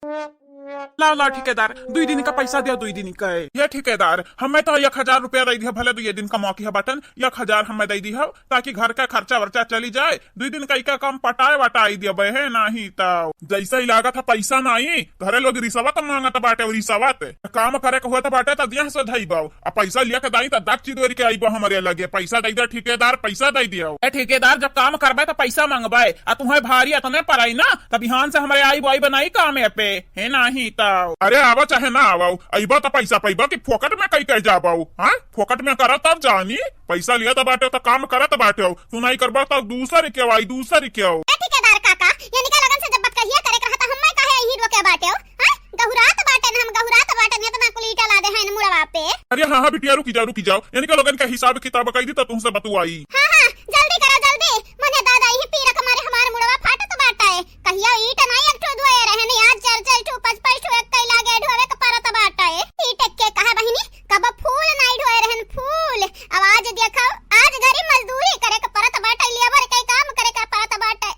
लाओ लाओ ठेकेदार, 2 दिन का पैसा दिया, 2 दिन का है ये ठेकेदार। हमें तो 1000 रुपया दे दिया, भले 2 दिन का मौकी है बटन 1000 हमें दे दिया ताकि घर का खर्चा वर्चा चली जाए। 2 दिन का काम पटाए वटाई दिया बहे नहीं तो जैसा ही लागत है पैसा नहीं घरे लोग रिश्वत मांगत बाटे, रिश्वत काम करे के हुआ तो बाटे तो दिया से धई बाऊ आ पैसा लिया के दाई तो दाक चिदोरी के आई हमारे लगे पैसा दे दिया ठेकेदार, पैसा दे दिया। ठेकेदार जब काम करबे तो पैसा मांगबे आ तुम्हें भारी अतने पड़ाई ना तब बिहान से हमारे आई बॉय बनाई काम है पे है नहीं तो अरे आवा चाहे ना आवाऊ अबा तो पैसा पैबा की फोकट में कई कह जाबाऊ। हाँ फोकट में करा तब जानी पैसा लिया तो बाटे तो काम करा तो बाटे तू नहीं करबा तो दूसरी के आई दूसरी के आओ। ठेकेदार काका ये निका लगन से जब बात कहिया करे रहता हम काहे ही रोके बाटे हो। हां गहुरात बाटे हम गहुरात बाटे ने तो ना कुलीटा ला दे है मुड़वा पे। अरे हां हां बिटिया रुकी जाओ यानी कि लोगन का हिसाब किताब कह दी तो तुमसे बतुआई। हां हां जल्दी करो जल्दी मने दादा ही पीरा हमारे हमार मुड़वा फाट तो बाटा है कहिया ईट नहीं एक ठो धोए रहे ने आज चल ठो पच ठो एक कई लागे ढोवे के परत बाटा है ईट के कहा बहिनी कब फूल नहीं ढोए रहन फूल आवाज देखो आज घरी मजदूरी करे के परत बाटा लेबर के काम करे के परत बाटा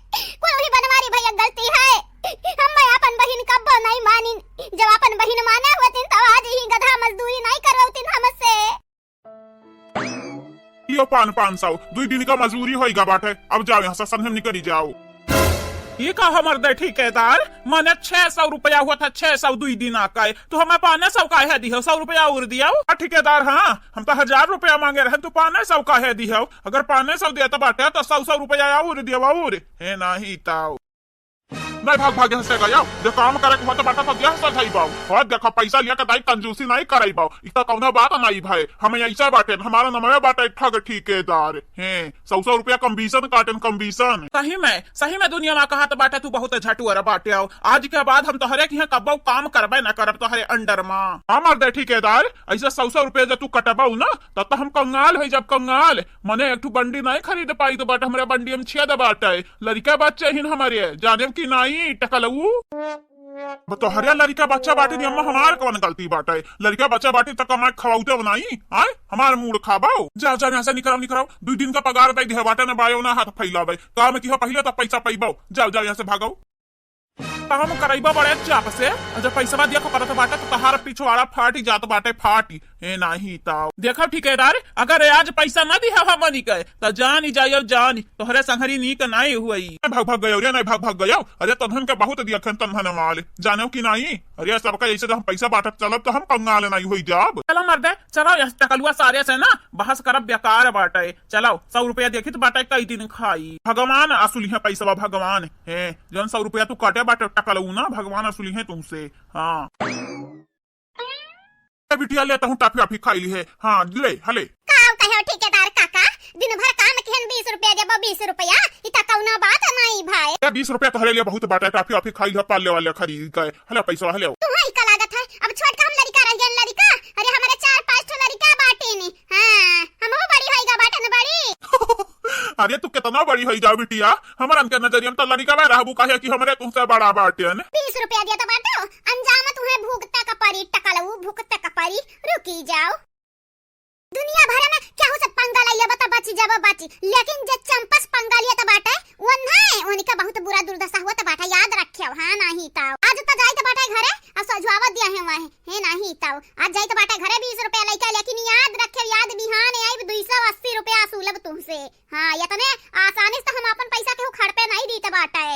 कोई भी बनवारी भैया गलती है हम अपन बहिन कब नहीं मानी जब अपन बहिन माने होतिन तब आज ही गधा मजदूरी नहीं करवतिन हमसे। लियो 500 2 दिन का मजदूरी होएगा बाटे अब जाओ यहाँ से संधम निकली जाओ। ये का हमर दे ठेकेदार मैंने 600 रुपया हुआ था 600 2 दिन का तो हमें 500 का है दियो 100 रुपया और दिया ठेकेदार। हाँ हम तो 1000 रुपया मांगे रहे तो 500 का है दिया अगर 500 दिया तो बाटे तो 100 रुपया और दिया और है नहीं ताऊ नहीं भाग से गया जो काम करे के मत बाटा तो दिया से थई बाऊ और देखो पैसा लिया के दाई कंजूसी नहीं करई बाऊ इतना कौनो बात नहीं भाई हमें ऐसा बाटे हमारा नमवे बाटे ठग ठेकेदार हैं 100 रुपया कमीशन काटन कमीशन। सही में दुनिया में कहा तो बाटे तू बहुत झटुअर बाटे आओ आज के बाद हम तोहरे के कब काम करबे न करब तोहरे अंडर में हमार दे ठेकेदार ऐसे 100 रुपया जब तू कटबाऊ ना तब तो हम कंगाल है जब कंगाल मने एक बंडी नहीं खरीद पाई तो बाटे हमारे बंडी में छेद बाटे लड़का बच्चे ही हमारे जाने की नहीं टकलऊ तो हरिया लड़का बच्चा बाटे दी अम्मा हमार कौन गलती बाटे लड़का बच्चा बाटे तक हमारे खवाउते बनाई आए हमार मूड खाबाओ जाओ यहाँ से निकराओ 2 दिन का पगार दे दिया बाटे ना बायो ना हाथ फैलावे काम की पहले तो पैसा पैबाओ जाओ यहाँ से भागो काम कराइबा बड़े चाप से जब पैसा दिया को करत बाटे तो तहार पिछवाड़ा फाटी जात बाटे फाटी ए नहीं ताऊ देखो ठेकेदार अगर आज पैसा न दिया हमनी के तो जानी जायो जानी तोहरे संघरी नीक नहीं हुई भाग गयो रे नहीं भाग गयो अरे तन्हन के बहुत दिया तन्हन माल जानो की नहीं अरे सबका ऐसे हम पैसा बांटत चलब तो हम कंगाल नहीं हुई जाब। चलो मर्दे चलो टकलुआ सारे से ना बहस करब बेकार बाटे चलो 100 रुपया देखी तो बाटे कई दिन खाई भगवान असुली है पैसा भगवान है जन 100 रुपया तू काटे बाटे टकलू ना भगवान असुली है तुमसे। हाँ बिटिया लेता हूँ टाफी वाफी खाई ली है। हाँ ले हले ठेकेदार काका दिन भर काम के 20 रुपया देबो 20 रुपया इता कौना बात नहीं भाई 20 रुपया तो हले लिए बहुत बाटा टाफी वाफी खाई लो पाले वाले खरीद गए हले पैसा हले तुम्हारी का लागत है अब छोड़ के हम लड़का रह गए लड़का अरे हमारे 4-5 ठो लड़का बाटे ने। हां हम वो बड़ी होइगा बाटे न बड़ी अरे तू कितना बड़ी होई जा बिटिया हमारा के नजरिया में तो लड़का में रहबू काहे कि हमरे तुमसे बड़ा बाटे ने 20 रुपया दिया तो बाटे अंजाम तुम्हें भुगता का परी टकलऊ भुगता का परी रुकी जाओ दुनिया भर में क्या हो सब पंगा लिया बता बची जब बची लेकिन जे चंपस पंगा लिया तो बाटे वो नहीं उनका बहुत बुरा दुर्दशा हुआ तो बाटा याद रखियो। हाँ नहीं ताऊ आज तो जाई तो बाटे घरे आ सजवावत दिया है वहां है नहीं ताऊ आज जाई तो बाटे घरे 20 रुपया लेके लेकिन याद रखियो याद बिहान आई 280 रुपया सुलभ तुमसे। हाँ ये तने आसानी से हम अपन पैसा के खड़ पे नहीं दी तो बाटा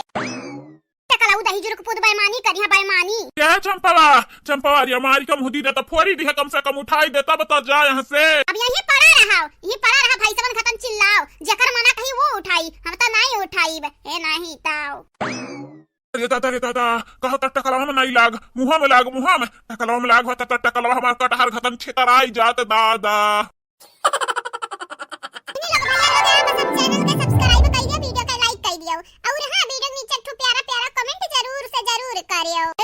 टकलाऊ दही जुर को पुद बेईमानी करिया बेईमानी क्या चंपवा रे हमारी कम हुदी दे तो फोड़ी दी कम से कम उठाई दे तब तो जा यहाँ से अब यही पड़ा रहा भाई सबन खतन चिल्लाओ जकर मना कहीं वो उठाई हम तो नहीं उठाई ए नहीं ताऊ रे दादा कहा तक टकलावा में नहीं लाग मुंह में लाग टकलावा में लाग होता टकलावा हमार कटहर खतन छितराई जात दादा।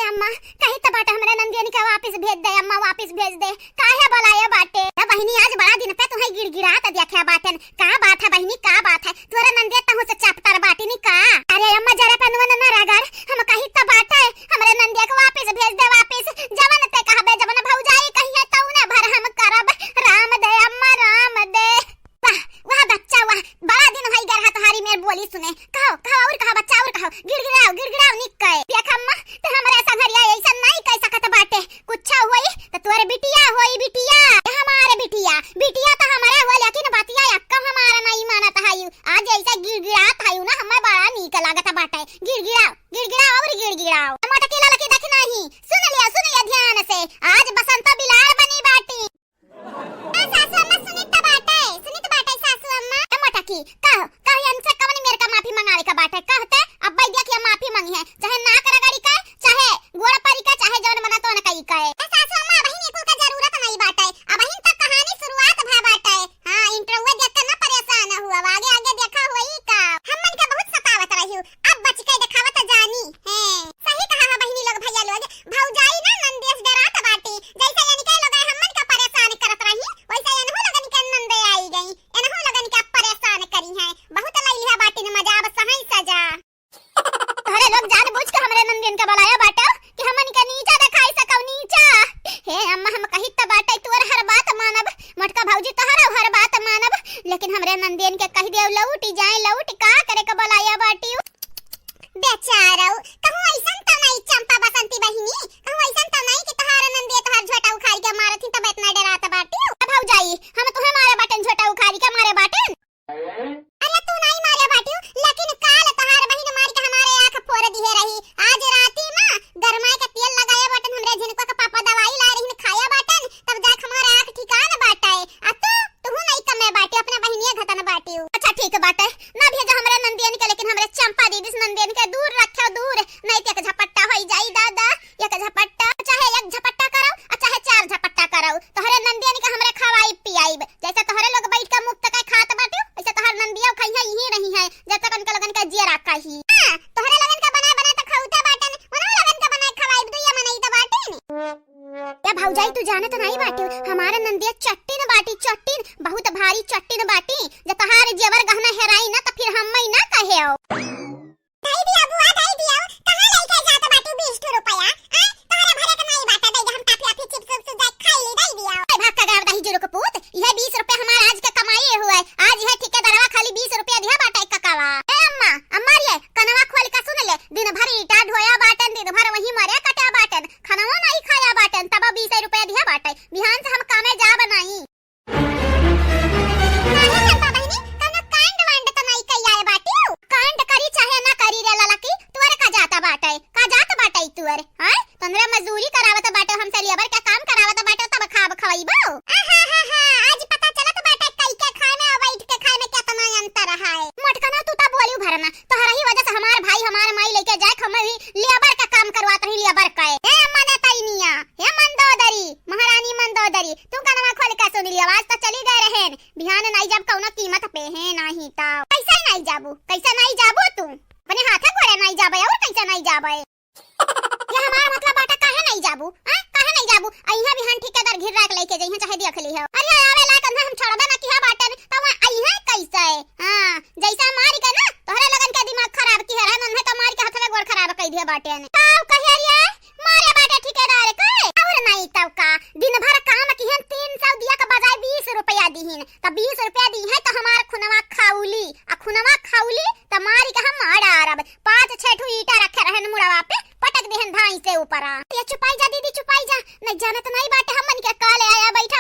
अम्मा कहीं तो बाटा हमरा नंदिनी का वापस भेज दे अम्मा वापस भेज दे काहे बुलाए बाटे बहिनी आज बड़ा दिन पे तुम्हें गिड़गिड़ात देखा बाटन का बात है बहिनी का बात है तोरा नंदिया तहु से चपटर बाटी नी का अरे अम्मा जरा पनवन न रगड़ हम कहीं तो बाटे हमरा नंदिया को वापस भेज दे वापस जवन ते कहबे जवन भौजाई कहिए तौ न भर हम करब राम दे अम्मा राम दे वाह बच्चा वाह बड़ा दिन होई गया तुम्हारी मेरी बोली सुने कहो और कहो बच्चा और कहो गिड़गिड़ाओ गिड़गिड़ाओ और गिड़गिड़ाओ। मोटकी लड़की देख नहीं, सुन लिया ध्यान से, आज बसंत बिलार बनी बाटी। सासू अम्मा सुनित बाटे सासू अम्मा। मोटकी कहो हमसे कवन मेरे का माफी मंगावे का बाटे, कहते अब भाई देखिए माफी मांगी है, चाहे नाक रगड़ी का, चाहे गोड़ परी का, चाहे जौन मना तो न कई का। सासू अम्मा बहिनी को का जरूरत नहीं बाटे, अब बहिन तक कहानी शुरुआत भा बाटे। हां इंटरव्यू देख ना परेशान हुआ, आगे देखा हुई का हमन के बहुत सतावत रही, अब बच के दिखावत जानी है। सही कहा है बहिनी लोग, भैया लोग, भौजाई ना नंदेश डरात बाटी, जैसे यानी के लोग हमन का परेशान करत रही, वैसे इनहु लोगन के नंदे आई गई, इनहु लोगन के परेशान करी है, बहुत लईली है बाटी ने मजा, अब सही सजा। अरे लोग जानबूझ के हमरे नंदन के बुलाया बाटा कि हमन के नीचा दिखाई सकौ नीचा। हे अम्मा हम कही त बाटे तोर हर बात मानब, मटका भौजी तोहरा हर बात मानब, लेकिन हमरे नंदन के कह देव लौट जाए, लौट का करे के बुलाया बाटी। बेचारा कहूं ऐसन त नहीं चंपा बसंती बहिनी, कहूं ऐसन त नहीं कि तोहरा नंदे तोहर झोटा उखाड़ के मारथी तब इतना डरात बाटी। भौजाई हम तोहे मारे बाटन, झोटा उखाड़ के मारे बाटन। अरे तू नहीं मारे बाटी, लेकिन काल तोहर बहिन मार के हमारे आंख फोड़ दिए रही, आज राती में गरमाए के तेल लगाया बाटन, हमरे झिनको का पापा दवाई ला रही खाया बाटन, तब जाके हमारे आंख ठिकान बाटाए। आ तू नहीं कमे बाटी, अपने बहिनिया घटन बाटी। अच्छा ठीक बाटे, ना भेजा हमरे नंदियन के, लेकिन हमरे चंपा दीदी से नंदियन के दूर रखो, दूर नहीं तो एक झपट्टा होई जाई दादा, एक झपट्टा, चाहे एक झपट्टा करो और चाहे चार झपट्टा करो, तोहरे नंदियन के हमरे खवाई पियाई, जैसे तोहरे लोग बैठ के मुफ्त का खात बाटे, वैसे तोहर नंदिया खइया यही रही है, जब तक उनके लगन का जिया रखा ही। हां तोहरे लगन का बना तो खाउते बाटन, उन्हों लगन का बनाए खवाई दुइया मनई तो बाटे। या भौजाई तू जाने तो नहीं बाटी, हमारे नंदिया चट्टिन बाटी, चट्टिन बहुत भारी चट्टिन बाटी, जब तोहार जेवर गहना हेराई ना तो फिर हम ना कहे आओ। दई दिया बुआ, दई दिया, कहां लेके जात बाटी 20 रुपया, तोहरे भरे के नहीं बाटा, दई हम टाफी चिप्स जाए खाई ले, दई दिया। ए भाग का गार दही जीरो के पूत, यह 20 रुपया हमार आज के कमाई हुआ है, आज यह ठेकेदारवा खाली 20 रुपया दिया बाटा एक कावा। ए अम्मा अम्मा रे कनवा खोल का सुन ले, दिन भर ईटा ढोया बाटन, दिन भर वही मरे कटा बाटन, खानावा नहीं खाया बाटन, तब 20 रुपया दिया बाटा, बिहान से हम कामे जा बनाई। कांड करी चाहे ना करी रे ललकी, तुअरे का जाता बाटे तुअरे, हां तंद्रे मजदूरी करावत बाटे, हमसे लेबर का काम करावत बाटे, तब खाब खवाइबो। आज पता चलत बाटे कई के खाए में और बैठ के खाए में कितना अंतर है। मोटकना तू ता बोलियो भरना, तोहरा ही वजह से हमार भाई हमार माई लेके जाए, हम ही लेबर का काम करवात रही, लेबर का। ए अम्मा ने तैनिया, हे मंदोदरी महारानी मंदोदरी, तू कनवा खोल के सुन लिया, आवाज तो चली गए रहन, बिहान नहीं जब कौनो कीमत पे है नहीं ता कैसे नहीं जाबू तू, अपने हाथे गोड़े नहीं जाबे और कैसे नहीं जाबे। ये हमारा मतलब बाटा काहे नहीं जाबू, हां काहे नहीं जाबू, अइहा बिहान ठेकेदार घिर राख लेके जइहा, चाहे देख ली हो। अरे आवे ला कंधा हम छोड़बे ना किहा बाटन, तब अइहा कैसे। हां जैसा मारी के ना तोहरे लगन के दिमाग खराब की है, नन्हे तो मार के हाथ में गोड़ खराब कई दिए बाटे ने, तब कहे रे मारे बाटे ठेकेदार के और नहीं तब का दिन भर काम किहन 300 दिया के बजाय 20 रुपया दीहिन, तब 20 रुपया दी है तो हमार खुनवा खाउली, आ खुनवा खाउली त मारी के हम मार आरब, 5-6 ठू ईटा रखे रहन मुड़वा पे, पटक देहन धाई से ऊपर। ये चुपाई जा दीदी चुपाई जा, नहीं जाने तो नहीं बाटे हमन के काले आया बैठा